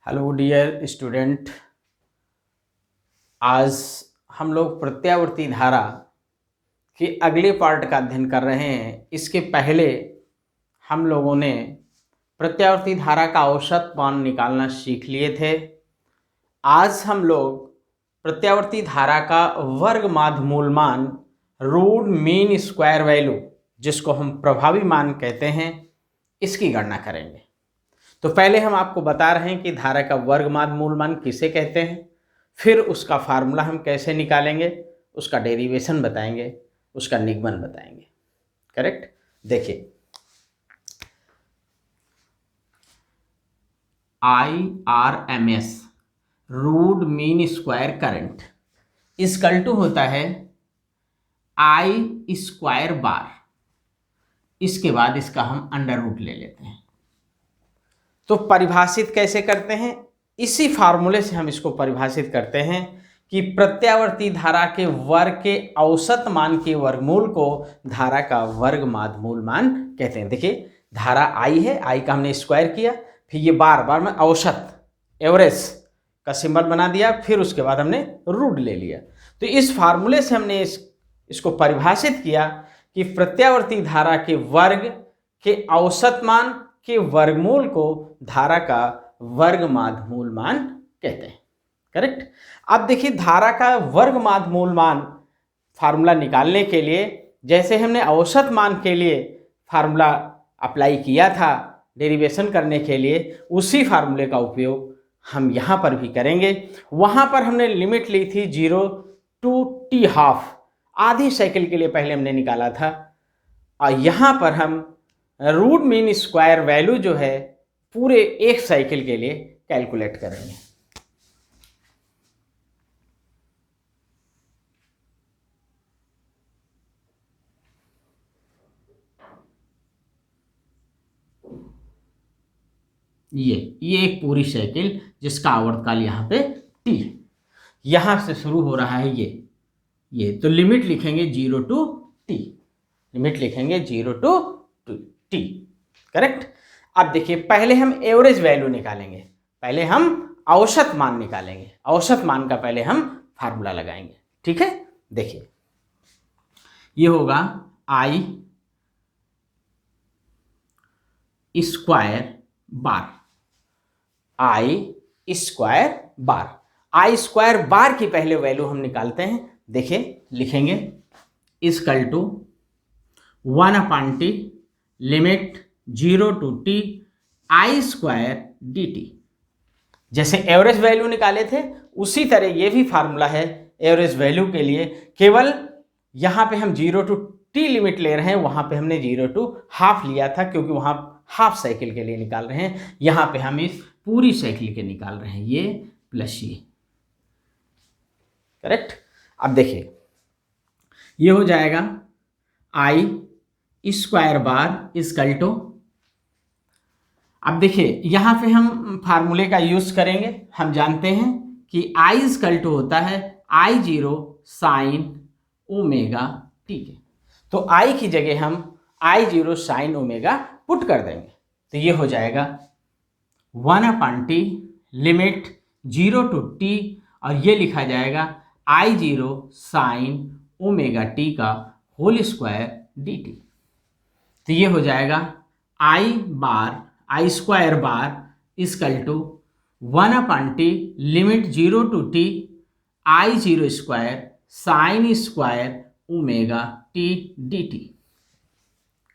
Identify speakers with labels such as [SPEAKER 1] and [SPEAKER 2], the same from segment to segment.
[SPEAKER 1] Hello dear student. आज हम लोग प्रत्यावर्ती धारा के अगले पार्ट का अध्ययन कर रहे हैं। इसके पहले हम लोगों ने प्रत्यावर्ती धारा का औसत मान निकालना सीख लिए थे। आज हम लोग प्रत्यावर्ती धारा का वर्ग माध्य मूल मान, रूट मीन स्क्वायर वैल्यू, जिसको हम प्रभावी मान कहते हैं, इसकी गणना करेंगे। तो पहले हम आपको बता रहे हैं कि धारा का वर्ग माध्य मूल मान किसे कहते हैं, फिर उसका फार्मूला हम कैसे निकालेंगे, उसका डेरिवेशन बताएंगे, उसका निगमन बताएंगे। करेक्ट। देखिए, IRMS root mean square current equal to होता है I स्क्वायर बार। इसके बाद इसका हम अंडर रूट ले लेते हैं। तो परिभाषित कैसे करते हैं, इसी फार्मूले से हम इसको परिभाषित करते हैं कि प्रत्यावर्ती धारा के वर्ग के औसत मान के वर्गमूल को धारा का वर्ग माध्य मूल मान कहते हैं। देखिए, धारा I है, I का हमने स्क्वायर किया, फिर ये बार में औसत एवरेज का सिंबल बना दिया, फिर उसके बाद हमने रूट ले लिया। तो इस फार्मूले से हमने इसको परिभाषित किया कि प्रत्यावर्ती धारा के वर्ग के औसत मान के वर्गमूल को धारा का वर्ग माध्य मूल मान कहते हैं। करेक्ट। अब देखिए, धारा का वर्ग माध्य मूल मान फार्मूला निकालने के लिए जैसे हमने औसत मान के लिए फार्मूला अप्लाई किया था डेरिवेशन करने के लिए, उसी फार्मूले का उपयोग हम यहाँ पर भी करेंगे। वहाँ पर हमने लिमिट ली थी 0 to t½ आधी साइकिल के लिए पहले हमने निकाला था, और यहाँ पर हम रूट मीन स्क्वायर वैल्यू जो है पूरे एक साइकिल के लिए कैलकुलेट करेंगे। ये एक पूरी साइकिल जिसका आवर्तकाल यहाँ पे t, यहाँ से शुरू हो रहा है ये तो लिमिट लिखेंगे 0 to t, लिमिट लिखेंगे 0 to t। करेक्ट। अब देखिए, पहले हम एवरेज वैल्यू निकालेंगे, पहले हम औसत मान निकालेंगे। औसत मान का पहले हम फार्मूला लगाएंगे। ठीक है। देखिए, ये होगा I square bar, I square bar. I square bar की पहले वैल्यू हम निकालते हैं। देखिए, लिखेंगे equal to 1/t limit 0 to t I square dt। जैसे एवरेज वैल्यू निकाले थे उसी तरह ये भी फार्मूला है एवरेज वैल्यू के लिए, केवल यहाँ पे हम 0 to t लिमिट ले रहे हैं, वहाँ पे हमने 0 to ½ लिया था, क्योंकि वहाँ हाफ साइकिल के लिए निकाल रहे हैं। यहाँ पे हम इस पूरी साइकिल के निकाल रहे हैं, ये प्लस ये। करेक्ट। अब देखिए, ये हो जाएगा I square bar equal to, अब देखिए यहाँ पे हम फार्मूले का यूज करेंगे। हम जानते हैं कि I इक्वल टू होता है I0 साइन ओमेगा t के, तो I की जगह हम I0 साइन ओमेगा पुट कर देंगे। तो ये हो जाएगा 1/t लिमिट 0 to t, और ये लिखा जाएगा I0 साइन ओमेगा t का होल स्क्वायर dt। तो ये हो जाएगा I square bar equal to 1/t limit 0 to t I0 square sine square omega t dt।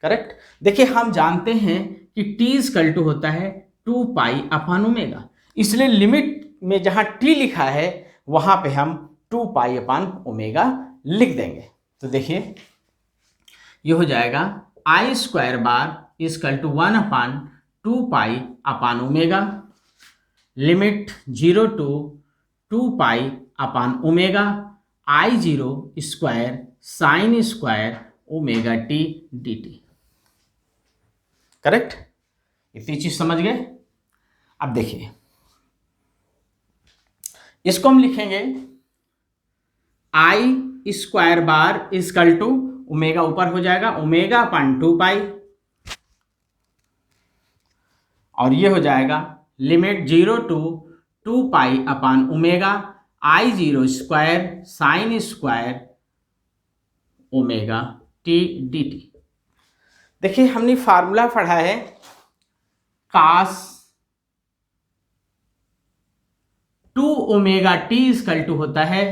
[SPEAKER 1] Correct. देखिए, हम जानते हैं कि t इक्वल टू होता है 2π/ω, इसलिए लिमिट में जहां t लिखा है वहां पे हम 2π/ω लिख देंगे। तो देखिए, ये हो जाएगा I square bar equal to 1/2π/ω limit 0 to 2π/ω I0 square sine square omega t dt। Correct. इतनी चीज समझ गए। अब देखिए, इसको हम लिखेंगे I square bar equal to, omega ऊपर हो जाएगा ω/2π, और ये हो जाएगा limit 0 to 2 pi upon omega I0 square sine square omega T D T. देखिए हमने फार्मूला पढ़ा है cos 2 omega T equal to होता है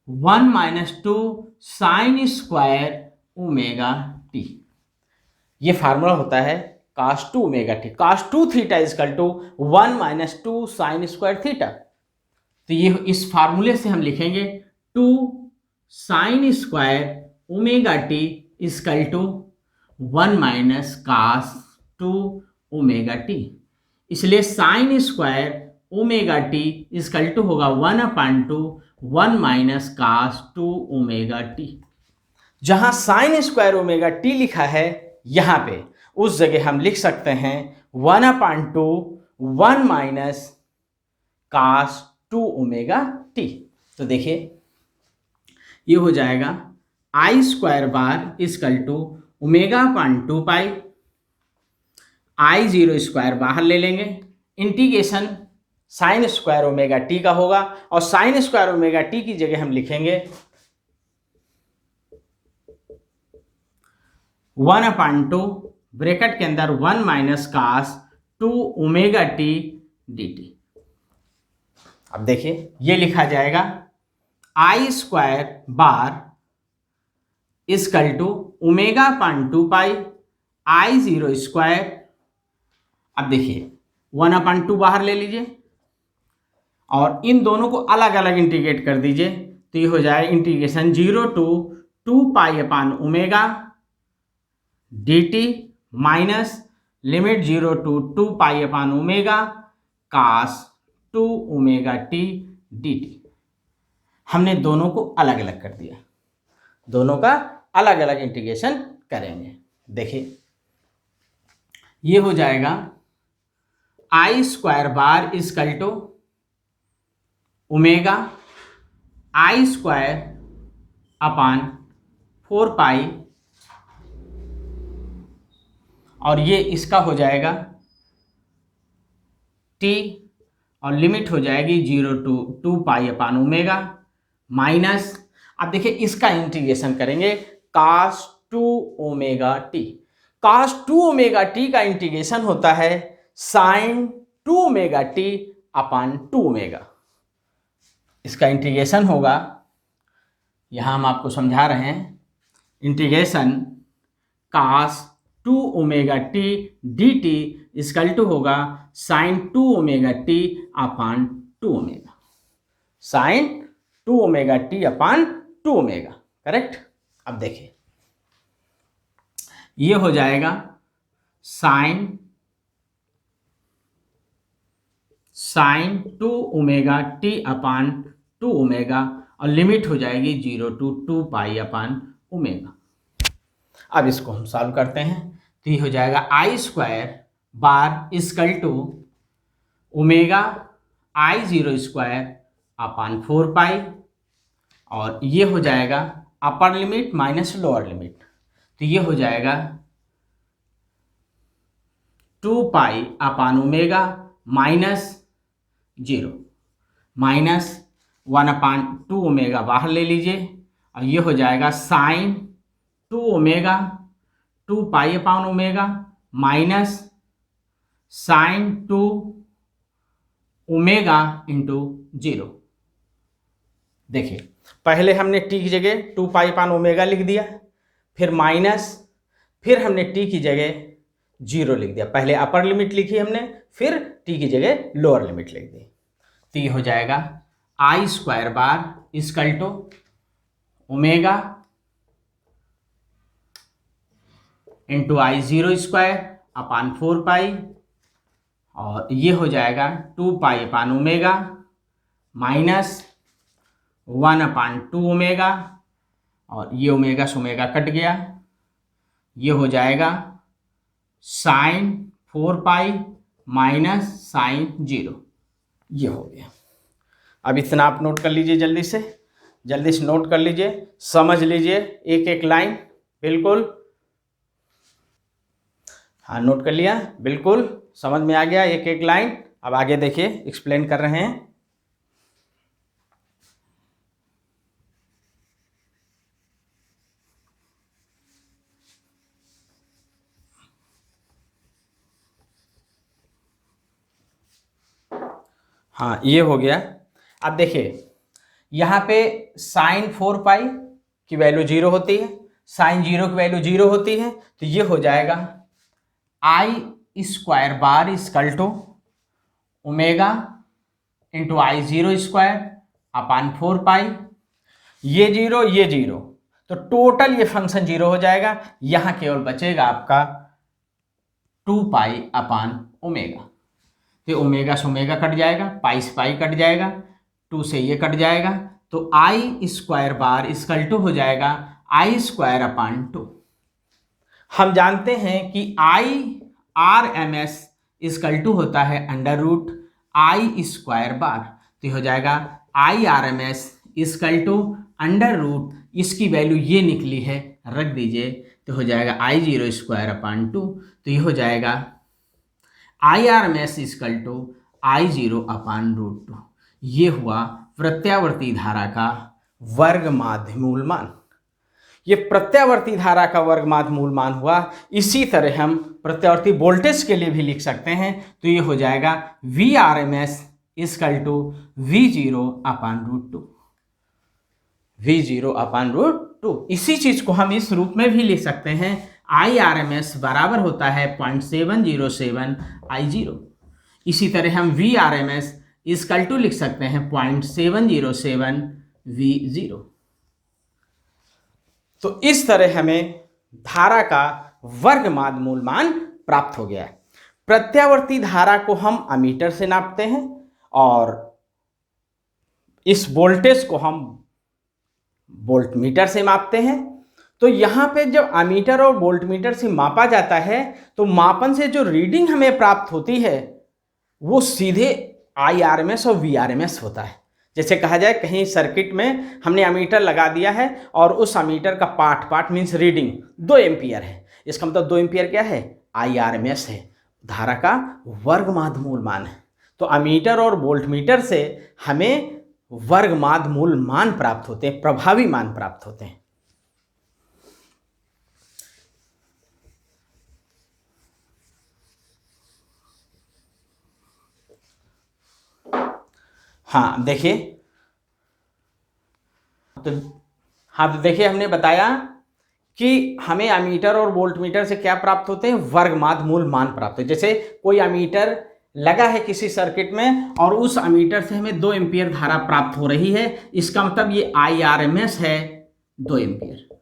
[SPEAKER 1] 1 minus 2 sine square omega T. ये फार्मूला होता है cos 2 omega T, cos 2 theta equal to 1 minus 2 sine square theta. तो ये इस फार्मूले से हम लिखेंगे 2 sine square omega T equal to 1 minus cos 2 omega t. इसलिए sine square omega T equal to होगा 1/2 1 माइनस कास 2 ओमेगा टी। जहां साइन स्क्वायर ओमेगा टी लिखा है यहां पे उस जगह हम लिख सकते हैं 1/2 1 माइनस कास 2 ओमेगा टी। तो देखिए ये हो जाएगा I square bar equal to ओमेगा/2 पाई, I0 स्क्वायर बाहर ले लेंगे, integration sine square omega T का होगा और साइन स्क्वायर ओमेगा टी की जगह हम लिखेंगे 1/2 ब्रैकेट के अंदर 1 minus cos 2 omega T D t. अब देखिए ये लिखा जाएगा I square bar equal to ओमेगा/2 पाई I0 स्क्वायर। अब देखिए 1/2 बाहर ले लीजिए और इन दोनों को अलग अलग इंटीग्रेट कर दीजिए तो ये हो जाए integration 0 to 2 pi upon omega D T minus limit 0 to 2 pi upon omega cos 2 omega T D T. हमने दोनों को अलग अलग कर दिया, दोनों का अलग अलग इंटीग्रेशन करेंगे। देखिए ये हो जाएगा I square bar equal to omega I square upon 4 pi और ये इसका हो जाएगा टी और लिमिट हो जाएगी 0 to 2 pi upon omega minus, अब देखिए इसका इंटीग्रेशन करेंगे cos 2 omega T. Cos 2 omega T का इंटीग्रेशन होता है sine 2 omega T upon 2 omega. इसका इंटीग्रेशन होगा, यहाँ हम आपको समझा रहे हैं, integration cos 2 omega T D T equal to होगा sine 2 omega T upon 2 omega, sine 2 omega T upon 2 omega, correct. अब देखिए ये हो जाएगा sine 2 omega T upon 2 omega और लिमिट हो जाएगी 0 to 2 पाई अपान ओमेगा। अब इसको हम सॉल्व करते हैं तो ये हो जाएगा I square bar equal to omega I0 square upon 4 pi और ये हो जाएगा upper limit minus lower limit, तो ये हो जाएगा 2 pi upon omega minus 0 minus 1/2 omega बाहर ले लीजिए और ये हो जाएगा sine 2 omega 2 pi upon omega minus sine 2 omega into 0। देखिए पहले हमने टी की जगह 2 पाई अपान ओमेगा लिख दिया, फिर माइनस, फिर हमने टी की जगह 0 लिख दिया। पहले अपर लिमिट लिखी हमने, फिर टी की जगह लोअर लिमिट लिख दी। तो ये हो जाएगा I square bar equal to omega into I0 square upon 4 pi और ये हो जाएगा 2 pi upon omega minus 1/2 omega और ये ओमेगा से ओमेगा कट गया, ये हो जाएगा साइन 4 पाई माइनस साइन 0, ये हो गया। अब इतना आप नोट कर लीजिए, जल्दी से नोट कर लीजिए, समझ लीजिए एक एक लाइन, बिल्कुल। हाँ नोट कर लिया, बिल्कुल समझ में आ गया एक एक लाइन। अब आगे देखिए, एक्सप्लेन कर रहे हैं। हाँ, ये हो गया। अब देखिए यहाँ पे साइन 4 पाई की वैल्यू 0 होती है, साइन 0 की वैल्यू 0 होती है, तो ये हो जाएगा I square bar equal to omega into I 0 square upon 4 pi, ये 0 ये 0, तो टोटल ये फंक्शन 0 हो जाएगा। यहां केवल बचेगा आपका 2 पाई अपान ओमेगा, तो ओमेगा से ओमेगा कट जाएगा, पाई से पाई कट जाएगा, 2 से ये कट जाएगा, तो आई स्क्वायर बार इक्वल टू हो जाएगा आई स्क्वायर अपान 2। हम जानते हैं कि I R M S equal to होता है under root I square bar, तो ये हो जाएगा I R M S equal to under root, इसकी वैल्यू ये निकली है, रख दीजिए, तो हो जाएगा आई 0 स्क्वायर अपान 2, तो ये हो जाएगा I R M S equal to I 0 upon root 2। ये हुआ प्रत्यावर्ती धारा का वर्ग माध्य मूल मान। ये प्रत्यावर्ती धारा का वर्ग माध्य मूल मान हुआ। इसी तरह हम प्रत्यावर्ती वोल्टेज के लिए भी लिख सकते हैं, तो ये हो जाएगा V R M S equal to V 0 upon root 2, V 0 upon root 2। इसी चीज को हम इस रूप में भी लिख सकते हैं, आई आर एम एस बराबर होता है 0.707 आई 0। इसी तरह हम V R M S equal to लिख सकते हैं 0.707 वी 0। तो इस तरह हमें धारा का वर्ग माध्य मूल मान प्राप्त हो गया है। प्रत्यावर्ती धारा को हम अमीटर से नापते हैं और इस वोल्टेज को हम वोल्टमीटर से मापते हैं। तो यहाँ पे जब अमीटर और वोल्टमीटर से मापा जाता है तो मापन से जो रीडिंग हमें प्राप्त होती है वो सीधे IRMS और VRMS होता है। जैसे कहा जाए कहीं सर्किट में हमने अमीटर लगा दिया है और उस अमीटर का पार्ट मीन्स रीडिंग 2 एम्पियर है, इसका मतलब 2 एम्पियर क्या है, IRMS है, धारा का वर्ग माध्य मूल मान है। तो अमीटर और वोल्टमीटर से हमें वर्ग माध्य मूल मान प्राप्त होते हैं, प्रभावी मान प्राप्त होते हैं। हाँ देखिए, तो देखिए हमने बताया कि हमें अमीटर और वोल्टमीटर से क्या प्राप्त होते हैं, वर्ग माध्य मूल मान प्राप्त होते हैं। जैसे कोई अमीटर लगा है किसी सर्किट में और उस अमीटर से हमें 2 एम्पियर धारा प्राप्त हो रही है, इसका मतलब ये IRMS है 2 एम्पियर।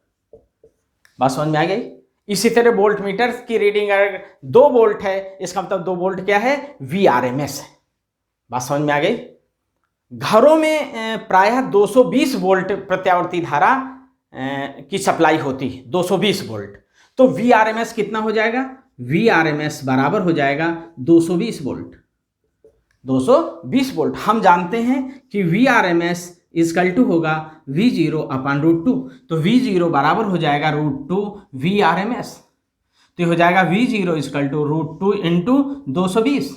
[SPEAKER 1] बात समझ में आ गई। इसी तरह वोल्ट मीटर की रीडिंग अगर 2 वोल्ट है, इसका मतलब 2 वोल्ट क्या है, VRMS है। बात समझ में आ गई। घरों में प्रायः 220 वोल्ट प्रत्यावर्ती धारा की सप्लाई होती है, 220 वोल्ट। तो VRMS कितना हो जाएगा, VRMS बराबर हो जाएगा 220 वोल्ट। 220 वोल्ट हम जानते हैं कि VRMS इक्वल टू होगा V0 अपान रूट 2, तो V0 बराबर हो जाएगा रूट 2 VRMS। तो हो जाएगा V0 equal to root 2 into 220,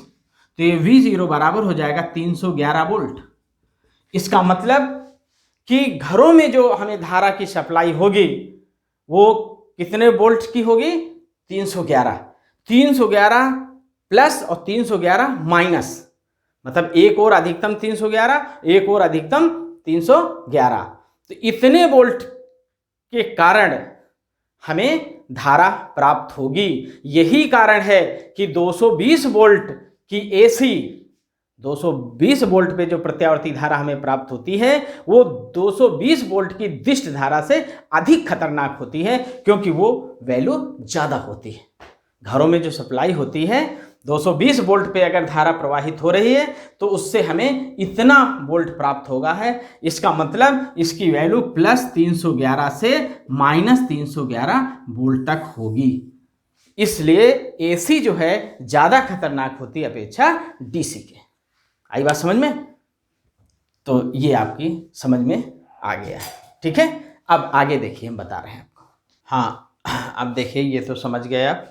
[SPEAKER 1] तो ये V0 बराबर हो जाएगा 311 वोल्ट। इसका मतलब कि घरों में जो हमें धारा की सप्लाई होगी वो कितने वोल्ट की होगी, 311। 311 प्लस और 311 माइनस, मतलब एक और अधिकतम 311, एक और अधिकतम 311। तो इतने वोल्ट के कारण हमें धारा प्राप्त होगी। यही कारण है कि 220 वोल्ट की AC 220 वोल्ट पे जो प्रत्यावर्ती धारा हमें प्राप्त होती है वो 220 वोल्ट की दिष्ट धारा से अधिक खतरनाक होती है, क्योंकि वो वैल्यू ज़्यादा होती है। घरों में जो सप्लाई होती है 220 वोल्ट पे अगर धारा प्रवाहित हो रही है तो उससे हमें इतना वोल्ट प्राप्त होगा है। इसका मतलब इसकी वैल्यू प्लस 311 से माइनस 311 वोल्ट तक होगी। इसलिए AC जो है ज़्यादा खतरनाक होती है अपेक्षा DC के। आई बात समझ में। तो ये आपकी समझ में आ गया है, ठीक है। अब आगे देखिए, हम बता रहे हैं आपको। हाँ अब देखिए, ये तो समझ गए आप।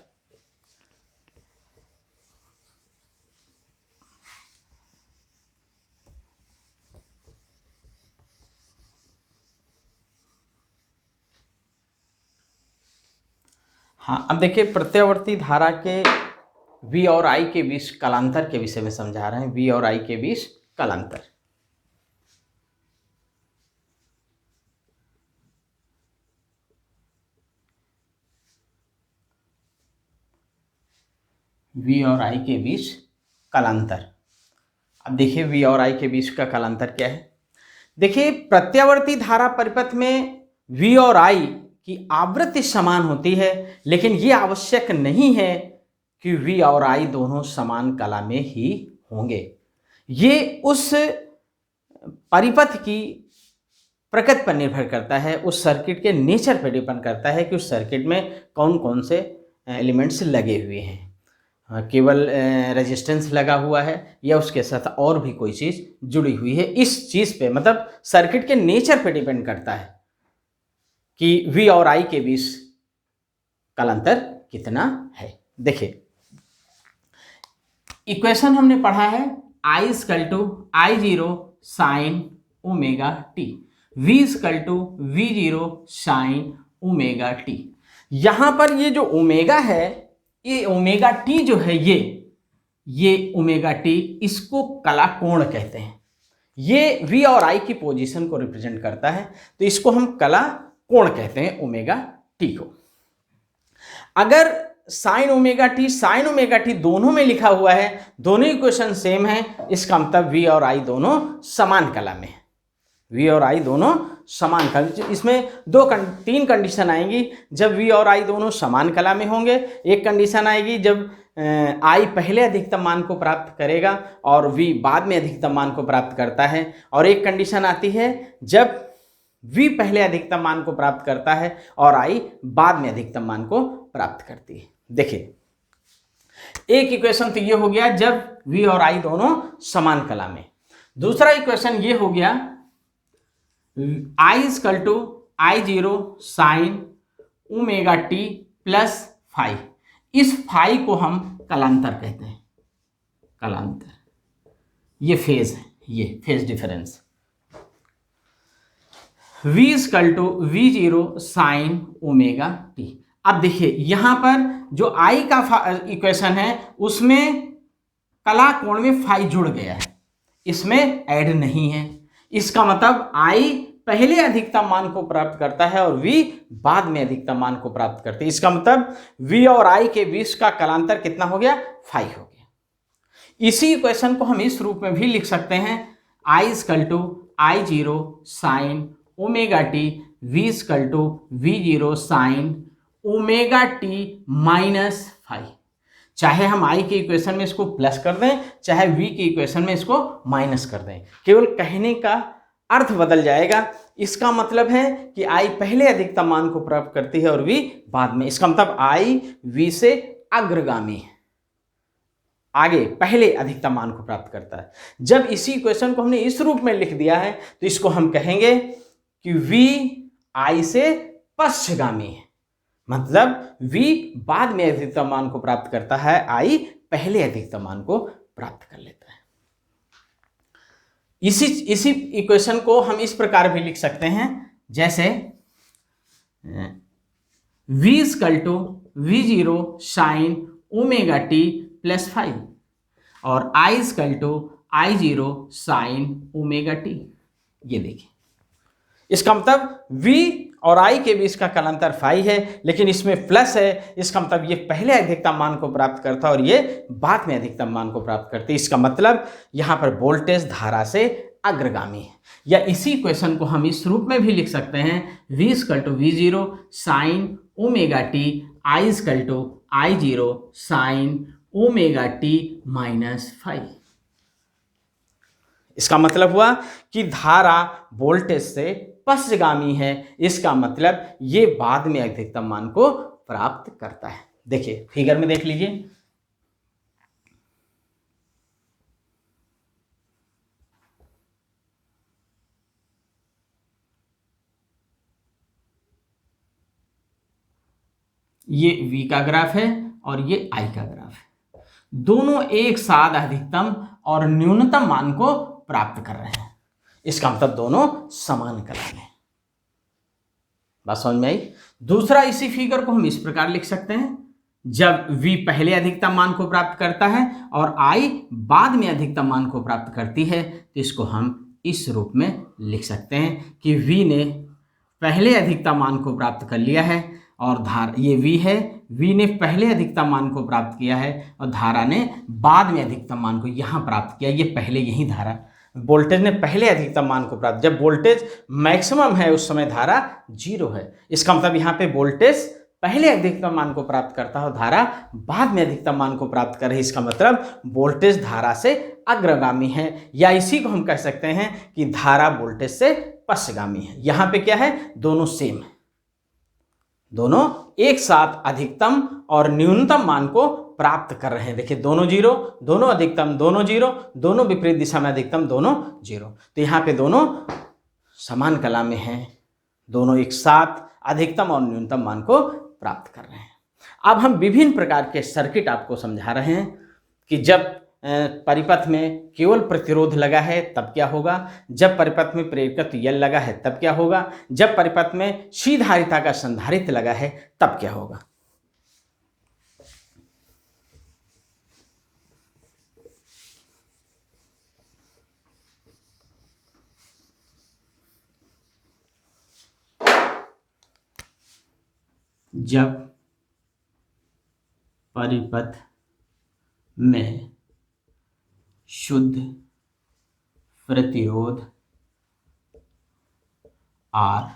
[SPEAKER 1] हाँ, अब देखिए प्रत्यावर्ती धारा के V और I के बीच कालांतर के विषय में समझा रहे हैं। V और I के बीच कालांतर। V और I के बीच कालांतर। अब देखिए V और I के बीच का कालांतर क्या है। देखिए प्रत्यावर्ती धारा परिपथ में V और I की आवृत्ति समान होती है, लेकिन ये आवश्यक नहीं है कि V और I दोनों समान कला में ही होंगे। ये उस परिपथ की प्रकृति पर निर्भर करता है, उस सर्किट के नेचर पर डिपेंड करता है कि उस सर्किट में कौन कौन से एलिमेंट्स लगे हुए हैं। केवल रेजिस्टेंस लगा हुआ है या उसके साथ और भी कोई चीज़ जुड़ी हुई है। इस चीज़ पे मतलब सर्किट के नेचर पे डिपेंड करता है कि V और I के बीच कालांतर कितना है। देखिए इक्वेशन हमने पढ़ा है I = I0 sin omega t, V = V0 sin omega t। यहां पर ये जो ओमेगा है, ये ओमेगा t जो है, ये ओमेगा t, इसको कला कोण कहते हैं। ये V और I की पोजीशन को रिप्रेजेंट करता है, तो इसको हम कला कोण कहते हैं ओमेगा t को। अगर साइन ओमेगा टी दोनों में लिखा हुआ है, दोनों इक्वेशन सेम है, इसका मतलब V और I दोनों समान कला में है। V और I दोनों समान कला, इसमें तीन कंडीशन आएंगी जब V और I दोनों समान कला में होंगे। एक कंडीशन आएगी जब I पहले अधिकतम मान को प्राप्त करेगा और V बाद में अधिकतम मान को प्राप्त करता है, और एक कंडीशन आती है जब V पहले अधिकतम मान को प्राप्त करता है और I बाद में अधिकतम मान को प्राप्त करती है। देखिए एक इक्वेशन तो ये हो गया जब V और I दोनों समान कला में। दूसरा इक्वेशन ये हो गया I = I0 sin omega t plus phi. इस फाई को हम कलांतर कहते हैं। कलांतर, ये फेज है, ये phase difference. V = V0 sin omega t। अब देखिए यहां पर जो I का इक्वेशन है उसमें कला कोण में फाई जुड़ गया है, इसमें ऐड नहीं है। इसका मतलब I पहले अधिकतम मान को प्राप्त करता है और V बाद में अधिकतम मान को प्राप्त करते हैं। इसका मतलब V और I के बीच का कलांतर कितना हो गया? फाई हो गया। इसी इक्वेशन को हम इस रूप में भी लिख सकते हैं I = I0 sin omega t, V = V0 sin omega t minus phi. चाहे हम I के इक्वेशन में इसको प्लस कर दें, चाहे V के इक्वेशन में इसको माइनस कर दें, केवल कहने का अर्थ बदल जाएगा। इसका मतलब है कि I पहले अधिकतम मान को प्राप्त करती है और V बाद में। इसका मतलब I V से अग्रगामी है, आगे पहले अधिकतम मान को प्राप्त करता है। जब इसी इक्वेशन को हमने इस रूप में लिख दिया है तो इसको हम कहेंगे कि V I से पश्चगामी है, मतलब V बाद में अधिकतम मान को प्राप्त करता है, I पहले अधिकतम मान को प्राप्त कर लेता है। इसी इक्वेशन को हम इस प्रकार भी लिख सकते हैं, जैसे V = V0 sin omega t plus phi और I = I0 sin omega t। ये देखिए, इसका मतलब V और I के बीच का कलांतर फाई है, लेकिन इसमें प्लस है। इसका मतलब ये पहले अधिकतम मान को प्राप्त करता है और ये बाद में अधिकतम मान को प्राप्त करती है। इसका मतलब यहाँ पर वोल्टेज धारा से अग्रगामी है। या इसी इक्वेशन को हम इस रूप में भी लिख सकते हैं V = V0 sin omega t, I = I0 sin omega t minus phi. इसका मतलब हुआ कि धारा वोल्टेज से पश्चगामी है। इसका मतलब ये बाद में अधिकतम मान को प्राप्त करता है। देखिए फिगर में देख लीजिए, ये V का ग्राफ है और ये I का ग्राफ है। दोनों एक साथ अधिकतम और न्यूनतम मान को प्राप्त कर रहे हैं। इसका मतलब दोनों समान कला में। बात समझ में आई। दूसरा, इसी फिगर को हम इस प्रकार लिख सकते हैं, जब v पहले अधिकतम मान को प्राप्त करता है और i बाद में अधिकतम मान को प्राप्त करती है, तो इसको हम इस रूप में लिख सकते हैं कि v ने पहले अधिकतम मान को प्राप्त कर लिया है और धारा, ये v है, v ने पहले अधिकतम मान को प्राप्त किया है और धारा ने बाद में अधिकतम मान को यहाँ प्राप्त किया। ये पहले यही धारा, वोल्टेज ने पहले अधिकतम मान को प्राप्त, जब वोल्टेज मैक्सिमम है उस समय धारा 0 है। इसका मतलब यहाँ पे वोल्टेज पहले अधिकतम मान को प्राप्त करता है और धारा बाद में अधिकतम मान को प्राप्त कर रही है। इसका मतलब वोल्टेज धारा से अग्रगामी है, या इसी को हम कह सकते हैं कि धारा वोल्टेज से पश्चगामी है। यहाँ पे क्या है, दोनों सेम है, दोनों एक साथ अधिकतम और न्यूनतम मान को प्राप्त कर रहे हैं। देखिए दोनों 0, दोनों अधिकतम, दोनों 0, दोनों विपरीत दिशा में अधिकतम, दोनों 0। तो यहाँ पे दोनों समान कला में हैं, दोनों एक साथ अधिकतम और न्यूनतम मान को प्राप्त कर रहे हैं। अब हम विभिन्न प्रकार के सर्किट आपको समझा रहे हैं कि जब परिपथ में केवल प्रतिरोध लगा है तब क्या होगा, जब परिपथ में प्रेरकत्व L लगा है तब क्या होगा, जब परिपथ में C धारिता का संधारित्र लगा है तब क्या होगा। जब परिपथ में शुद्ध प्रतिरोध R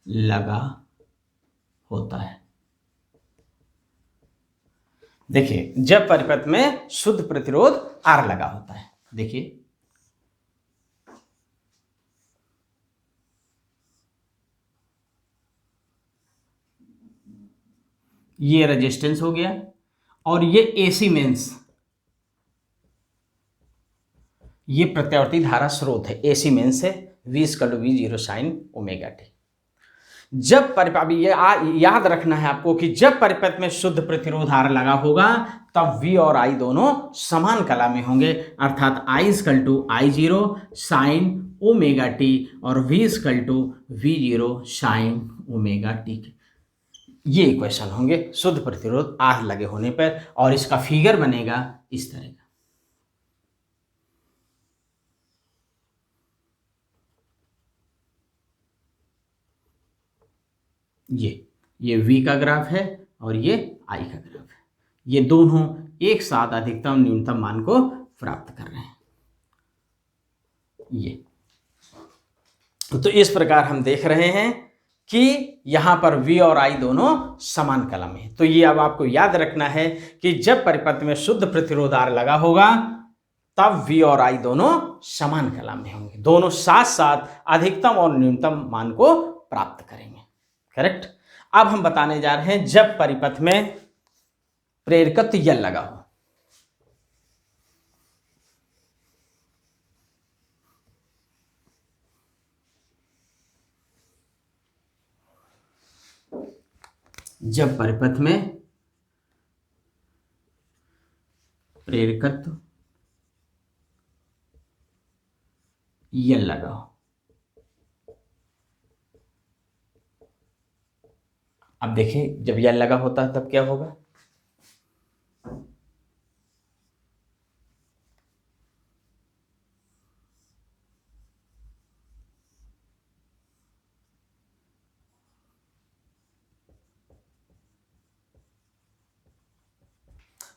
[SPEAKER 1] लगा होता है। देखिए जब परिपथ में शुद्ध प्रतिरोध R लगा होता है, देखिए ये रेजिस्टेंस हो गया और ये AC मेंस, ये प्रत्यावर्ती धारा स्रोत है, AC मेंस है, V = V0 sin ωt। जब परिपथ, ये याद रखना है आपको कि जब परिपथ में शुद्ध प्रतिरोध R लगा होगा तब V और I दोनों समान कला में होंगे, अर्थात I = I0 sin ωt और V = V0 sin ωt। ये इक्वेशन होंगे शुद्ध प्रतिरोध R लगे होने पर, और इसका फिगर बनेगा इस तरह का। ये V का ग्राफ है और ये I का ग्राफ है, ये दोनों एक साथ अधिकतम न्यूनतम मान को प्राप्त कर रहे हैं। ये तो इस प्रकार हम देख रहे हैं कि यहां पर V और I दोनों समान कला में है। तो ये अब आपको याद रखना है कि जब परिपथ में शुद्ध प्रतिरोध R लगा होगा तब V और I दोनों समान कला में होंगे, दोनों साथ साथ अधिकतम और न्यूनतम मान को प्राप्त करेंगे। करेक्ट। अब हम बताने जा रहे हैं जब परिपथ में प्रेरकत्व L लगा हो, जब परिपथ में प्रेरकत्व L लगा हो। अब देखिए जब L लगा होता है तब क्या होगा,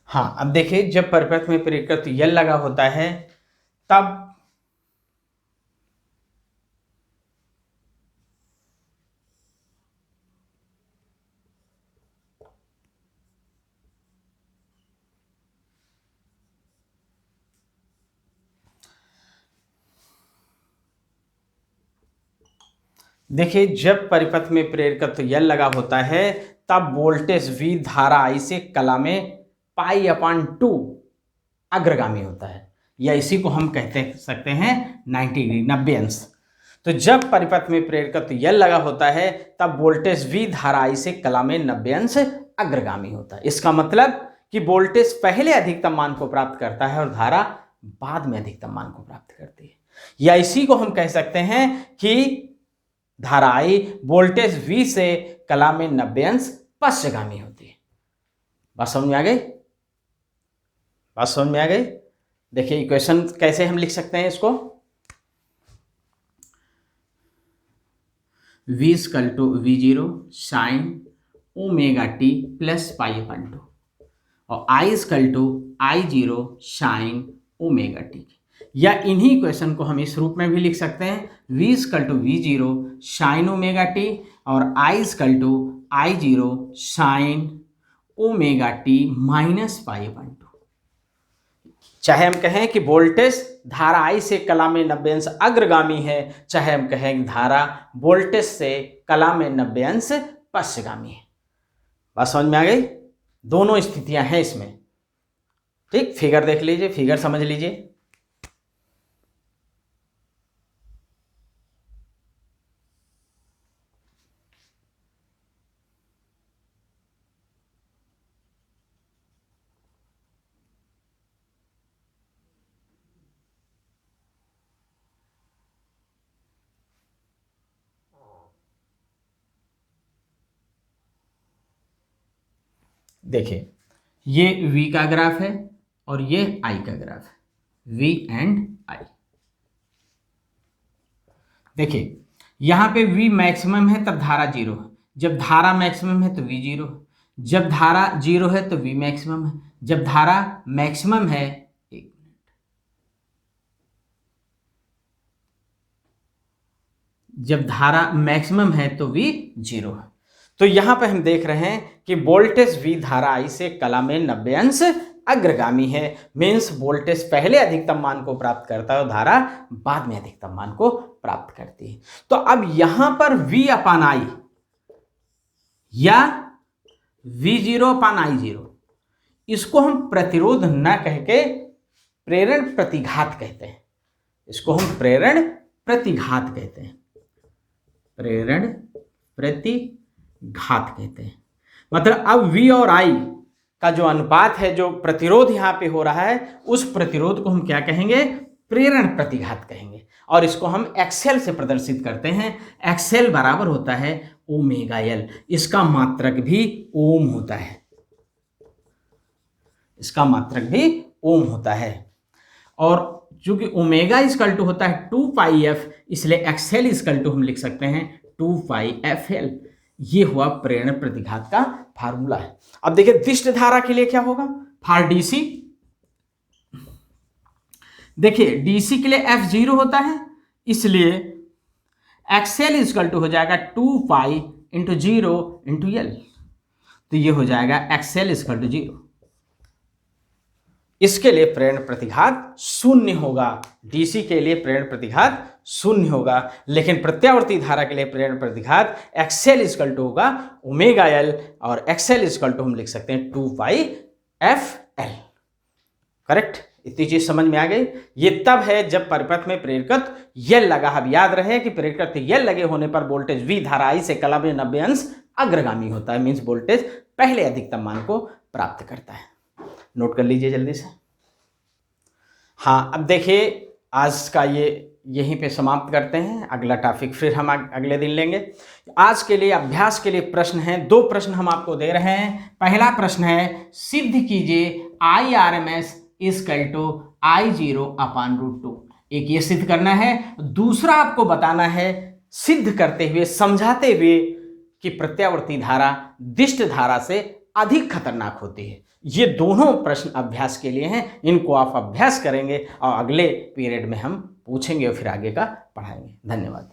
[SPEAKER 1] हाँ अब देखिए जब परिपथ में प्रेरकत्व L लगा होता है तब देखिए जब परिपथ में प्रेरकत्व L लगा होता है तब वोल्टेज V धारा I से कला में π/2 अग्रगामी होता है, या इसी को हम कहते सकते हैं 90 डिग्री, 90 अंश। तो जब परिपथ में प्रेरकत्व L लगा होता है तब वोल्टेज V धारा I से कला में 90 अंश अग्रगामी होता है। इसका मतलब कि वोल्टेज पहले अधिकतम मान को प्राप्त करता है और धारा बाद में अधिकतम मान को प्राप्त करती है, या इसी को हम कह सकते हैं कि धारा I वोल्टेज V से कला में 90 अंश पश्चगामी होती है। बात समझ में आ गई? बात समझ में आ गई? देखिए इक्वेशन कैसे हम लिख सकते हैं इसको, V = V0 sine omega t plus pi upon 2 और I = I0 sine omega T, या इन्हीं इक्वेशन को हम इस रूप में भी लिख सकते हैं, V = V0 sine omega t और I = I0 sine omega t minus pi upon 2। चाहे हम कहें कि वोल्टेज धारा I से कला में 90 अंश अग्रगामी है, चाहे हम कहें धारा वोल्टेज से कला में 90 अंश पश्चगामी है। बात समझ में आ गई? दोनों स्थितियां हैं इसमें। ठीक, फिगर देख लीजिए, फिगर समझ लीजिए। देखिए ये V का ग्राफ है और ये I का ग्राफ है, V एंड I। देखिए यहां पे V मैक्सिमम है तब धारा 0 है, जब धारा मैक्सिमम है तो V 0 है, जब धारा 0 है तो V मैक्सिमम है, जब धारा मैक्सिमम है, एक मिनट, जब धारा मैक्सिमम है तो V 0 है। तो यहां पे हम देख रहे हैं कि वोल्टेज V धारा I से कला में 90 अंश अग्रगामी है, मीन्स वोल्टेज पहले अधिकतम मान को प्राप्त करता है और धारा बाद में अधिकतम मान को प्राप्त करती है। तो अब यहां पर V/I या V0/I0, इसको हम प्रतिरोध न कह के प्रेरण प्रतिघात कहते हैं। इसको हम प्रेरण प्रतिघात कहते हैं, प्रेरण प्रतिघात कहते हैं। मतलब अब V और I का जो अनुपात है, जो प्रतिरोध यहां पे हो रहा है, उस प्रतिरोध को हम क्या कहेंगे? प्रेरण प्रतिघात कहेंगे। और इसको हम एक्सेल से प्रदर्शित करते हैं। एक्सेल बराबर होता है ओमेगा एल। इसका मात्रक भी ओम होता है, इसका मात्रक भी ओम होता है। और चूंकि ओमेगा = होता है 2πf, इसलिए एक्सेल = हम लिख सकते हैं 2πfl। ये हुआ प्रेरण प्रतिघात का फार्मूला है। अब देखिए दिष्ट धारा के लिए क्या होगा, फॉर डीसी। देखिए डीसी के लिए F0 होता है, इसलिए एक्सेल = हो जाएगा 2π × 0 × L। तो ये हो जाएगा एक्सेल = 0। इसके लिए प्रेरण प्रतिघात 0 होगा, डीसी के लिए प्रेरण प्रतिघात 0 होगा, लेकिन प्रत्यावर्ती धारा के लिए प्रेरण प्रतिघात एक्सेल = होगा ओमेगा एल, और एक्सेल = हम लिख सकते हैं 2πfl। करेक्ट? इतनी चीज समझ में आ गई। ये तब है जब परिपथ में प्रेरकत्व L लगा। अब याद रहे कि प्रेरकत्व L लगे होने पर वोल्टेज V धारा I से कला में 90 अंश अग्रगामी होता है, मीन्स वोल्टेज पहले अधिकतम मान को प्राप्त करता है। नोट कर लीजिए जल्दी से। हाँ, अब देखिए आज का ये यहीं पे समाप्त करते हैं। अगला टॉपिक फिर हम अगले दिन लेंगे। आज के लिए अभ्यास के लिए प्रश्न हैं, 2 प्रश्न हम आपको दे रहे हैं। पहला प्रश्न है, सिद्ध कीजिए IRMS = I0/√2। एक ये सिद्ध करना है, दूसरा आपको बताना है सिद्ध करते हुए, समझाते हुए कि प्रत्यावर्ती धारा दिष्ट धारा से अधिक खतरनाक होती है। ये दोनों प्रश्न अभ्यास के लिए हैं, इनको आप अभ्यास करेंगे और अगले पीरियड में हम पूछेंगे और फिर आगे का पढ़ाएंगे। धन्यवाद।